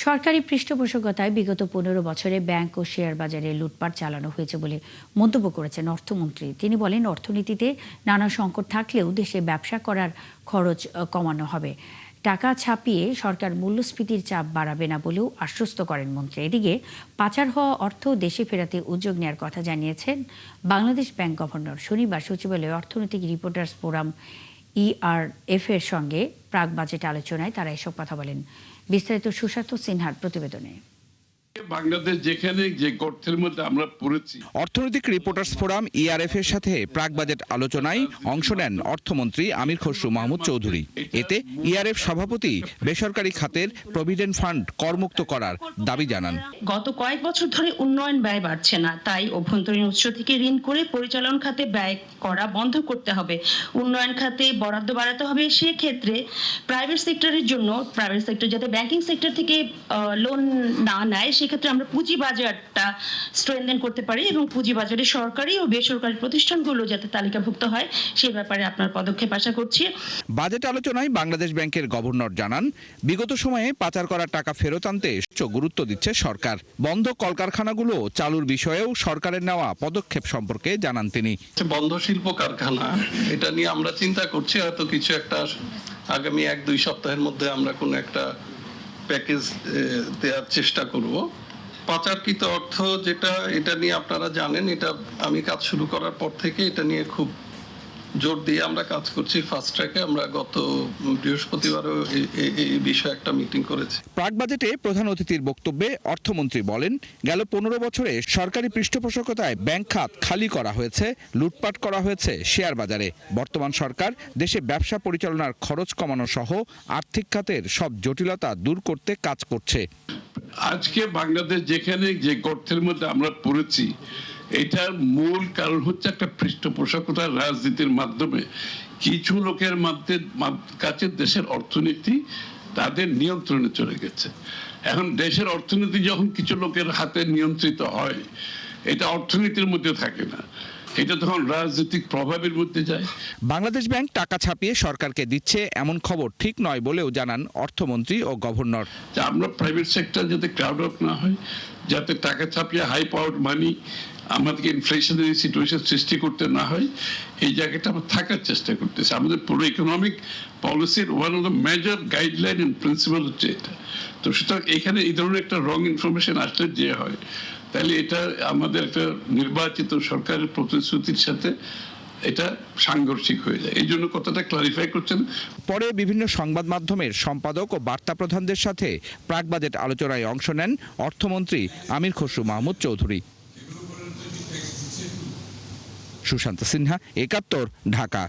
সরকারি পৃষ্ঠপোষকতায় বিগত ১৫ বছরে ব্যাংক ও শেয়ার বাজারে লুটপাট চালানো হয়েছে বলে মন্তব্য করেছেন অর্থমন্ত্রী। তিনি বলেন, অর্থনীতিতে নানা সংকট থাকলেও দেশে ব্যবসা করার খরচ কমানো হবে। টাকা ছাপিয়ে সরকার মূল্যস্ফীতির চাপ বাড়াবে না বলেও আশ্বস্ত করেন মন্ত্রী। এদিকে পাচার হওয়া অর্থ দেশে ফেরাতে উদ্যোগ নেওয়ার কথা জানিয়েছেন বাংলাদেশ ব্যাংক গভর্নর। শনিবার সচিবালয়ে অর্থনৈতিক রিপোর্টার্স ফোরাম ERF এর সঙ্গে প্রাক বাজেট আলোচনায় তারা এসব কথা বলেন। বিস্তারিত সুশান্ত সিনহার প্রতিবেদনে। বাংলাদেশ যেখানে যে গর্তের মধ্যে আমরা পড়েছি। অর্থনৈতিক রিপোর্টার্স ফোরাম ERF এর সাথে প্রাক বাজেট আলোচনায় অংশ নেন অর্থমন্ত্রী আমির খসরু মাহমুদ চৌধুরী। এতে ERF সভাপতি বেসরকারি খাতের প্রভিডেন্ট ফান্ড করমুক্ত করার দাবি জানান। গত কয়েক বছর ধরে উন্নয়ন ব্যয় বাড়ছে না, তাই অভ্যন্তরীণ উৎস থেকে ঋণ করে পরিচালন খাতে ব্যয় করা বন্ধ করতে হবে। উন্নয়ন খাতে বরাদ্দ বাড়াতে হবে। সেক্ষেত্রে প্রাইভেট সেক্টরের জন্য প্রাইভেট সেক্টর যাতে ব্যাংকিং সেক্টর থেকে লোন না নেয়, সেক্ষেত্রে আমরা পুঁজিবাজারটা স্ট্রেনথেন করতে পারি এবং পুঁজিবাজারে সরকারি ও বেসরকারি প্রতিষ্ঠানগুলো যাতে তালিকাভুক্ত হয় সেই ব্যাপারে আপনার পদক্ষেপ আশা করছি। বাজেট আলোচনায় বাংলাদেশ ব্যাংকের গভর্নর জানান, বিগত সময়ে পাচার করা টাকা ফেরত আনতে গুরুত্ব দিচ্ছে সরকার। বন্ধ কলকারখানাগুলো চালুর বিষয়েও সরকারের নেওয়া পদক্ষেপ সম্পর্কে জানান তিনি। বন্ধ শিল্প কারখানা, এটা নিয়ে আমরা চিন্তা করছি, হয়তো কিছু একটা আগামী 1-2 সপ্তাহের মধ্যে আমরা কোনো একটা প্যাকেজ দেওয়ার চেষ্টা করব। পাচারকৃত অর্থ যেটা, এটা নিয়ে আপনারা জানেন, এটা আমি কাজ শুরু করার পর থেকে এটা নিয়ে খুব জোর দিয়ে আমরা কাজ করছি। ফাস্ট ট্র্যাকে আমরা গত বৃহস্পতিবারও এই বিষয়ে একটা মিটিং করেছি। প্রাক বাজেটে প্রধান অতিথির বক্তব্যে অর্থমন্ত্রী বলেন, গেল 15 বছরে সরকারি পৃষ্ঠপোষকতায় ব্যাংক খাত খালি করা হয়েছে, লুটপাট করা হয়েছে শেয়ার বাজারে। বর্তমান সরকার দেশে ব্যবসা পরিচালনার খরচ কমানো সহ আর্থিক খাতের সব জটিলতা দূর করতে কাজ করছে। আজকে বাংলাদেশ যেখানে যে গর্তের মধ্যে আমরা পড়েছি, এটার মূল কারণ হচ্ছে একটা পৃষ্ঠপোষকতার রাজনীতির মাধ্যমে কিছু লোকের কাছে দেশের অর্থনীতি তাদের নিয়ন্ত্রণে চলে গেছে। এখন দেশের অর্থনীতি যখন কিছু লোকের হাতে নিয়ন্ত্রিত হয়, এটা অর্থনীতির মধ্যে থাকে না, এটা তখন রাজনৈতিক প্রভাবের মধ্যে যায়। বাংলাদেশ ব্যাংক টাকা ছাপিয়ে সরকারকে দিচ্ছে এমন খবর ঠিক নয় বলেও জানান অর্থমন্ত্রী ও গভর্নর। আমরা প্রাইভেট সেক্টর যাতে ক্রাউড আউট না হয়, যাতে টাকা ছাপিয়ে হাই পাওয়ার মানি আমাদেরকে ইনফ্লেশনারি সিচুয়েশন সৃষ্টি করতে না হয়, এই জায়গাটা আমরা থাকার চেষ্টা করতেছি। আমাদের পুরো ইকোনমিক পলিসির one of the major guideline and principle হচ্ছে এটা। তো সুতরাং এখানে এই ধরনের একটা রং ইনফরমেশন আসলে যে হয়, তাহলে এটা আমাদের একটা নির্বাচিত সরকারের প্রতিশ্রুতির সাথে এটা সাংঘর্ষিক হয়ে যায়। এই জন্য কথাটা ক্লারিফাই করছেন। পরে বিভিন্ন সংবাদ মাধ্যমের সম্পাদক ও বার্তা প্রধানদের সাথে প্রাক বাজেট আলোচনায় অংশ নেন অর্থমন্ত্রী আমির খসরু মাহমুদ চৌধুরী। সুশান্ত সিনহা, একাত্তর, ঢাকা।